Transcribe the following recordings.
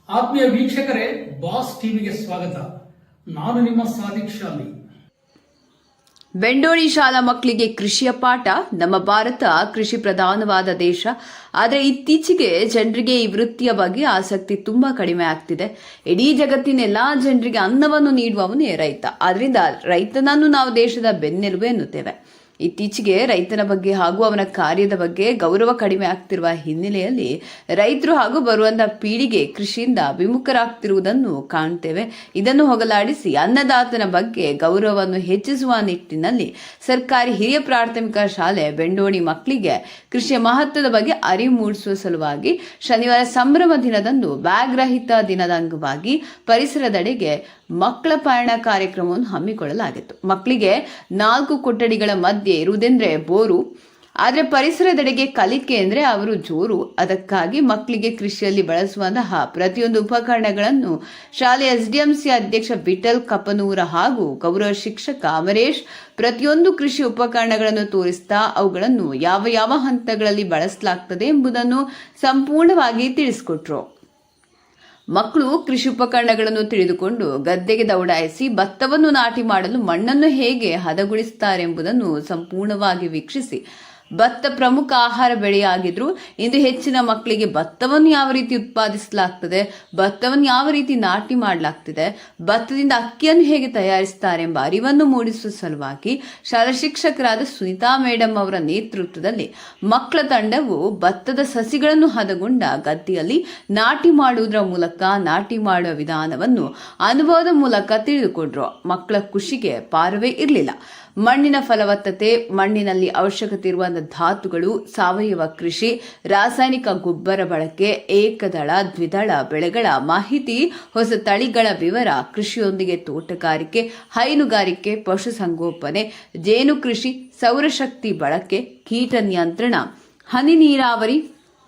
ಆತ್ಮೀಯ ವೀಕ್ಷಕರೇ, ಬಾಸ್ ಟಿವಿಗೆ ಸ್ವಾಗತ. ನಾನು ನಿಮ್ಮ ಸಾದಿಕ್ ಶಾಲಿ. ಬೆಂಡೋಳಿ ಶಾಲಾ ಮಕ್ಕಳಿಗೆ ಕೃಷಿಯ ಪಾಠ. ನಮ್ಮ ಭಾರತ ಕೃಷಿ ಪ್ರಧಾನವಾದ ದೇಶ. ಆದರೆ ಇತ್ತೀಚೆಗೆ ಜನರಿಗೆ ಈ ವೃತ್ತಿಯ ಬಗ್ಗೆ ಆಸಕ್ತಿ ತುಂಬಾ ಕಡಿಮೆ ಆಗ್ತಿದೆ. ಇಡೀ ಜಗತ್ತಿನ ಎಲ್ಲಾ ಜನರಿಗೆ ಅನ್ನವನ್ನು ನೀಡುವವನೇ ರೈತ. ಆದ್ರಿಂದ ರೈತನನ್ನು ನಾವು ದೇಶದ ಬೆನ್ನೆಲುಬು ಎನ್ನುತ್ತೇವೆ. ಇತ್ತೀಚೆಗೆ ರೈತನ ಬಗ್ಗೆ ಹಾಗೂ ಅವನ ಕಾರ್ಯದ ಬಗ್ಗೆ ಗೌರವ ಕಡಿಮೆ ಆಗ್ತಿರುವ ಹಿನ್ನೆಲೆಯಲ್ಲಿ ರೈತರು ಹಾಗೂ ಬರುವಂತಹ ಪೀಳಿಗೆ ಕೃಷಿಯಿಂದ ವಿಮುಖರಾಗ್ತಿರುವುದನ್ನು ಕಾಣುತ್ತೇವೆ. ಇದನ್ನು ಹೋಗಲಾಡಿಸಿ ಅನ್ನದಾತನ ಬಗ್ಗೆ ಗೌರವವನ್ನು ಹೆಚ್ಚಿಸುವ ನಿಟ್ಟಿನಲ್ಲಿ ಸರ್ಕಾರಿ ಹಿರಿಯ ಪ್ರಾಥಮಿಕ ಶಾಲೆ ಬೆಂಡೋಣಿ ಮಕ್ಕಳಿಗೆ ಕೃಷಿಯ ಮಹತ್ವದ ಬಗ್ಗೆ ಅರಿವು ಮೂಡಿಸುವ ಸಲುವಾಗಿ ಶನಿವಾರ ಸಂಭ್ರಮ ದಿನದಂದು ಬ್ಯಾಗ್ ರಹಿತ ದಿನದ ಅಂಗವಾಗಿ ಪರಿಸರದೆಡೆಗೆ ಮಕ್ಕಳ ಪಯಣ ಕಾರ್ಯಕ್ರಮವನ್ನು ಹಮ್ಮಿಕೊಳ್ಳಲಾಗಿತ್ತು. ಮಕ್ಕಳಿಗೆ 4 ಕೊಠಡಿಗಳ ಮಧ್ಯೆ ಇರುವುದೆಂದ್ರೆ ಬೋರು, ಆದರೆ ಪರಿಸರದೆಡೆಗೆ ಕಲಿಕೆ ಅಂದ್ರೆ ಅವರು ಜೋರು. ಅದಕ್ಕಾಗಿ ಮಕ್ಕಳಿಗೆ ಕೃಷಿಯಲ್ಲಿ ಬಳಸುವಂತಹ ಪ್ರತಿಯೊಂದು ಉಪಕರಣಗಳನ್ನು ಶಾಲೆಯ ಎಸ್ಡಿಎಂಸಿ ಅಧ್ಯಕ್ಷ ವಿಠಲ್ ಕಪನೂರ ಹಾಗೂ ಗೌರವ ಶಿಕ್ಷಕ ಅಮರೇಶ್ ಪ್ರತಿಯೊಂದು ಕೃಷಿ ಉಪಕರಣಗಳನ್ನು ತೋರಿಸ್ತಾ ಅವುಗಳನ್ನು ಯಾವ ಹಂತಗಳಲ್ಲಿ ಬಳಸಲಾಗ್ತದೆ ಎಂಬುದನ್ನು ಸಂಪೂರ್ಣವಾಗಿ ತಿಳಿಸಿಕೊಟ್ರು. ಮಕ್ಕಳು ಕೃಷಿ ಉಪಕರಣಗಳನ್ನು ತಿಳಿದುಕೊಂಡು ಗದ್ದೆಗೆ ದೌಡಾಯಿಸಿ ಭತ್ತವನ್ನು ನಾಟಿ ಮಾಡಲು ಮಣ್ಣನ್ನು ಹೇಗೆ ಹದಗೊಳಿಸುತ್ತಾರೆಂಬುದನ್ನು ಸಂಪೂರ್ಣವಾಗಿ ವೀಕ್ಷಿಸಿ, ಭತ್ತ ಪ್ರಮುಖ ಆಹಾರ ಬೆಳೆಯಾಗಿದ್ರು ಇಂದು ಹೆಚ್ಚಿನ ಮಕ್ಕಳಿಗೆ ಭತ್ತವನ್ನು ಯಾವ ರೀತಿ ಉತ್ಪಾದಿಸಲಾಗ್ತದೆ, ಭತ್ತವನ್ನು ಯಾವ ರೀತಿ ನಾಟಿ ಮಾಡಲಾಗ್ತಿದೆ, ಭತ್ತದಿಂದ ಅಕ್ಕಿಯನ್ನು ಹೇಗೆ ತಯಾರಿಸುತ್ತಾರೆ ಎಂಬ ಅರಿವನ್ನು ಮೂಡಿಸುವ ಸಲುವಾಗಿ ಶಾಲಾ ಶಿಕ್ಷಕರಾದ ಸುನೀತಾ ಮೇಡಮ್ ಅವರ ನೇತೃತ್ವದಲ್ಲಿ ಮಕ್ಕಳ ತಂಡವು ಭತ್ತದ ಸಸಿಗಳನ್ನು ಹದಗೊಂಡ ಗದ್ದೆಯಲ್ಲಿ ನಾಟಿ ಮಾಡುವುದರ ಮೂಲಕ ನಾಟಿ ಮಾಡುವ ವಿಧಾನವನ್ನು ಅನುಭವದ ಮೂಲಕ ತಿಳಿದುಕೊಂಡ್ರು. ಮಕ್ಕಳ ಖುಷಿಗೆ ಪಾರವೇ ಇರಲಿಲ್ಲ. ಮಣ್ಣಿನ ಫಲವತ್ತತೆ, ಮಣ್ಣಿನಲ್ಲಿ ಅವಶ್ಯಕತೆ ಇರುವ ಧಾತುಗಳು, ಸಾವಯವ ಕೃಷಿ, ರಾಸಾಯನಿಕ ಗೊಬ್ಬರ ಬಳಕೆ, ಏಕದಳ ದ್ವಿದಳ ಬೆಳೆಗಳ ಮಾಹಿತಿ, ಹೊಸ ತಳಿಗಳ ವಿವರ, ಕೃಷಿಯೊಂದಿಗೆ ತೋಟಗಾರಿಕೆ, ಹೈನುಗಾರಿಕೆ, ಪಶುಸಂಗೋಪನೆ, ಜೇನು ಕೃಷಿ, ಸೌರಶಕ್ತಿ ಬಳಕೆ, ಕೀಟ ನಿಯಂತ್ರಣ, ಹನಿ ನೀರಾವರಿ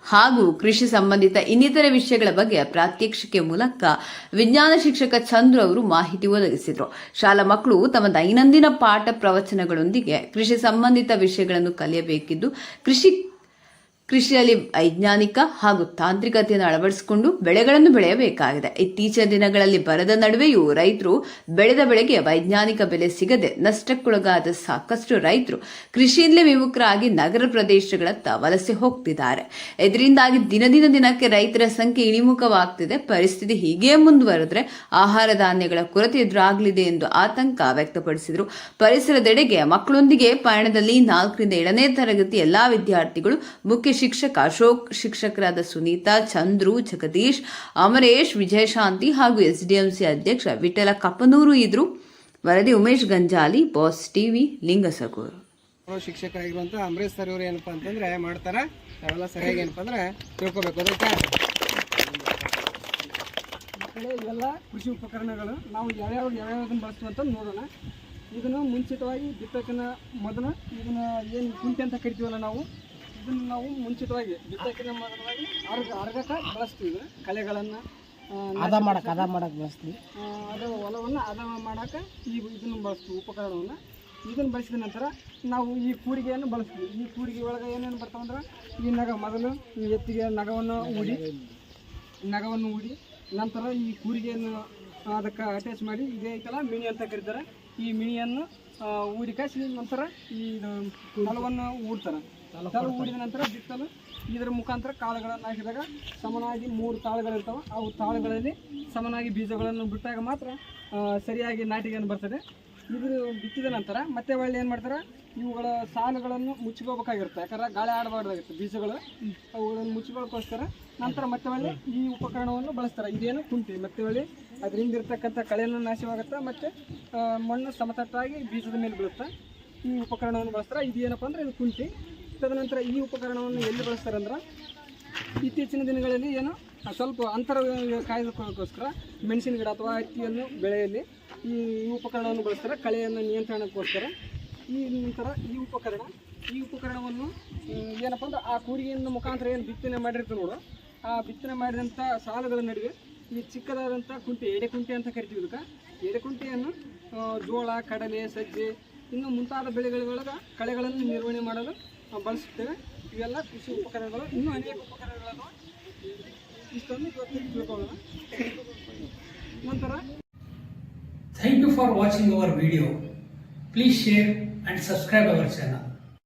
ಹಾಗೂ ಕೃಷಿ ಸಂಬಂಧಿತ ಇನ್ನಿತರ ವಿಷಯಗಳ ಬಗ್ಗೆ ಪ್ರಾತ್ಯಕ್ಷಿಕೆ ಮೂಲಕ ವಿಜ್ಞಾನ ಶಿಕ್ಷಕ ಚಂದ್ರು ಅವರು ಮಾಹಿತಿ ಒದಗಿಸಿದರು. ಶಾಲಾ ಮಕ್ಕಳು ತಮ್ಮ ದೈನಂದಿನ ಪಾಠ ಪ್ರವಚನಗಳೊಂದಿಗೆ ಕೃಷಿ ಸಂಬಂಧಿತ ವಿಷಯಗಳನ್ನು ಕಲಿಯಬೇಕಿದ್ದು, ಕೃಷಿಯಲ್ಲಿ ವೈಜ್ಞಾನಿಕ ಹಾಗೂ ತಾಂತ್ರಿಕತೆಯನ್ನು ಅಳವಡಿಸಿಕೊಂಡು ಬೆಳೆಗಳನ್ನು ಬೆಳೆಯಬೇಕಾಗಿದೆ. ಇತ್ತೀಚಿನ ದಿನಗಳಲ್ಲಿ ಬರದ ನಡುವೆಯೂ ರೈತರು ಬೆಳೆದ ಬೆಳೆಗೆ ವೈಜ್ಞಾನಿಕ ಬೆಲೆ ಸಿಗದೆ ನಷ್ಟಕ್ಕೊಳಗಾದ ಸಾಕಷ್ಟು ರೈತರು ಕೃಷಿಯಿಂದಲೇ ವಿಮುಖರಾಗಿ ನಗರ ಪ್ರದೇಶಗಳತ್ತ ವಲಸೆ ಹೋಗ್ತಿದ್ದಾರೆ. ಇದರಿಂದಾಗಿ ದಿನಕ್ಕೆ ರೈತರ ಸಂಖ್ಯೆ ಇಳಿಮುಖವಾಗ್ತಿದೆ. ಪರಿಸ್ಥಿತಿ ಹೀಗೆ ಮುಂದುವರೆದ್ರೆ ಆಹಾರ ಧಾನ್ಯಗಳ ಕೊರತೆ ಎದುರಾಗಲಿದೆ ಎಂದು ಆತಂಕ ವ್ಯಕ್ತಪಡಿಸಿದರು. ಪರಿಸರದೆಡೆಗೆ ಮಕ್ಕಳೊಂದಿಗೆ ಪಯಣದಲ್ಲಿ 4ರಿಂದ 7ನೇ ತರಗತಿ ಎಲ್ಲಾ ವಿದ್ಯಾರ್ಥಿಗಳು, ಮುಖ್ಯ ಶಿಕ್ಷಕ ಅಶೋಕ್, ಶಿಕ್ಷಕರಾದ ಸುನೀತಾ, ಚಂದ್ರು, ಜಗದೀಶ್, ಅಮರೇಶ್, ವಿಜಯಶಾಂತಿ ಹಾಗೂ ಎಸ್ಡಿಎಂಸಿ ಅಧ್ಯಕ್ಷ ವಿಠಲ ಕಪನೂರು ಇದ್ರು. ವರದಿ ಉಮೇಶ್ ಗಂಜಾಲಿ, ಬಾಸ್ ಟಿವಿ, ಲಿಂಗಸಗೂರು. ಶಿಕ್ಷಕರಾಗಿರುವಂತ ಅಮರೇಶ್ ಸರ್ ಅವರು ಏನಪ್ಪಾ ಅಂತಂದ್ರೆ ಮಾಡ್ತಾರೆ, ನಾವೆಲ್ಲ ಸರಿಯಾಗಿ ಏನಪ್ಪಾ ಅಂದ್ರೆ ತಿಳ್ಕೊಬೇಕು. ಅದಕ್ಕೆ ಇವೆಲ್ಲ ಕೃಷಿ ಉಪಕರಣಗಳು ನಾವು ಯಾವ್ಯಾವುದನ್ನು ಬಳಸ್ತೀವಿ ಅಂತ ನೋಡೋಣ. ಇದನ್ನು ಮುಂಚಿತವಾಗಿ ಬಿತ್ತಕ್ಕಿನ ಮೊದಲು ಇದನ್ನ ಏನು ಕುಂಟೆ ಅಂತ ಕರಿತೀವಲ್ಲ ನಾವು ಮುಂಚಿತವಾಗಿ ಬಿತ್ತಕ್ಕಿನ ಮೊದಲಾಗಿ ಅರ್ಗಕ ಬಳಸ್ತೀವಿ. ಕಳೆಗಳನ್ನು ಹದ ಮಾಡಕ್ಕೆ ಬಳಸ್ತೀವಿ. ಅದು ಹೊಲವನ್ನು ಹದ ಮಾಡೋಕೆ ಇದನ್ನು ಬಳಸ್ತೀವಿ ಉಪಕರಣವನ್ನು. ಇದನ್ನು ಬಳಸಿದ ನಂತರ ನಾವು ಈ ಕೂಡಿಗೆಯನ್ನು ಬಳಸ್ತೀವಿ. ಈ ಕೂಡಿಗೆ ಒಳಗೆ ಏನೇನು ಬರ್ತಾವಂದ್ರೆ ಈ ಮೊದಲು ಈ ಎತ್ತಿಗೆ ನಗವನ್ನು ಊಡಿ ನಂತರ ಈ ಕೂರಿಗೆಯನ್ನು ಅದಕ್ಕೆ ಅಟ್ಯಾಚ್ ಮಾಡಿ ಇದೇ ಐತಲ್ಲ ಮಿಣಿ ಅಂತ ಕರೀತಾರೆ. ಈ ಮಿಣಿಯನ್ನು ಊಡಿ ಕಾಯಿಸಿ ನಂತರ ಈ ಹೊಲವನ್ನು ಊಡ್ತಾರೆ. ಹೊಲ ಊಡಿದ ನಂತರ ಬಿತ್ತಲು ಇದರ ಮುಖಾಂತರ ಕಾಳುಗಳನ್ನು ಹಾಕಿದಾಗ ಸಮನಾಗಿ 3 ತಾಳುಗಳಿರ್ತವೆ. ಅವು ತಾಳುಗಳಲ್ಲಿ ಸಮನಾಗಿ ಬೀಜಗಳನ್ನು ಬಿಟ್ಟಾಗ ಮಾತ್ರ ಸರಿಯಾಗಿ ನಾಟಿಗೆಯನ್ನು ಬರ್ತದೆ. ಇದು ಬಿತ್ತಿದ ನಂತರ ಮತ್ತೆ ಒಳ್ಳೆ ಏನು ಮಾಡ್ತಾರೆ, ಇವುಗಳ ಸಾಲುಗಳನ್ನು ಮುಚ್ಚಿಕೋಬೇಕಾಗಿರುತ್ತೆ. ಯಾಕಂದ್ರೆ ಗಾಳಿ ಆಡಬಾರ್ದಾಗಿರುತ್ತೆ ಬೀಜಗಳು. ಅವುಗಳನ್ನು ಮುಚ್ಚಿಕೊಳ್ಳೋಕ್ಕೋಸ್ಕರ ನಂತರ ಮತ್ತೆ ಒಳ್ಳೆ ಈ ಉಪಕರಣವನ್ನು ಬಳಸ್ತಾರೆ. ಇದೇನು ಕುಂಟಿ. ಮತ್ತೆ ಒಳ್ಳೆ ಅದರಿಂದ ಇರ್ತಕ್ಕಂಥ ಕಳೆಯನ್ನು ನಾಶವಾಗುತ್ತೆ ಮತ್ತು ಮಣ್ಣು ಸಮತಟ್ಟಾಗಿ ಬೀಜದ ಮೇಲೆ ಬೀಳುತ್ತೆ. ಈ ಉಪಕರಣವನ್ನು ಬಳಸ್ತಾರೆ. ಇದೇನಪ್ಪ ಅಂದರೆ ಇದು ಕುಂಟಿ. ತದನಂತರ ಈ ಉಪಕರಣವನ್ನು ಎಲ್ಲಿ ಬಳಸ್ತಾರೆ ಅಂದ್ರೆ ಇತ್ತೀಚಿನ ದಿನಗಳಲ್ಲಿ ಏನು ಸ್ವಲ್ಪ ಅಂತರ ಕಾಯ್ದುಕೊಳ್ಳೋಕ್ಕೋಸ್ಕರ ಮೆಣಸಿನ ಗಿಡ ಅಥವಾ ಹತ್ತಿಯನ್ನು ಬೆಳೆಯಲ್ಲಿ ಈ ಉಪಕರಣವನ್ನು ಬಳಸ್ತಾರೆ, ಕಳೆಯನ್ನು ನಿಯಂತ್ರಣಕ್ಕೋಸ್ಕರ. ಈ ನಂತರ ಈ ಉಪಕರಣವನ್ನು ಏನಪ್ಪ ಅಂದ್ರೆ ಆ ಕೂರಿಗೆಯಿಂದ ಮುಖಾಂತರ ಏನು ಬಿತ್ತನೆ ಮಾಡಿರ್ತೀವಿ ನೋಡು, ಆ ಬಿತ್ತನೆ ಮಾಡಿದಂಥ ಸಾಲುಗಳ ನಡುವೆ ಈ ಚಿಕ್ಕದಾದಂಥ ಕುಂಟೆ, ಎಡೆಕುಂಟೆ ಅಂತ ಕರಿತೀವಿ. ಇದಕ್ಕೆ ಎಡೆಕುಂಟೆಯನ್ನು ಜೋಳ, ಕಡಲೆ, ಸಜ್ಜೆ ಇನ್ನು ಮುಂತಾದ ಬೆಳೆಗಳೊಳಗೆ ಕಳೆಗಳನ್ನು ನಿರ್ವಹಣೆ ಮಾಡಲು ಬಳಸುತ್ತೇವೆ. ಇವೆಲ್ಲ ಕೃಷಿ ಉಪಕರಣಗಳು. ಇನ್ನೂ ಅನೇಕ ಉಪಕರಣಗಳನ್ನು ಇಷ್ಟೊಂದು ಇವತ್ತು ತಿಳ್ಕೊಳ್ಳೋಣ. ನಂತರ Thank you for watching our video. Please share and subscribe our channel.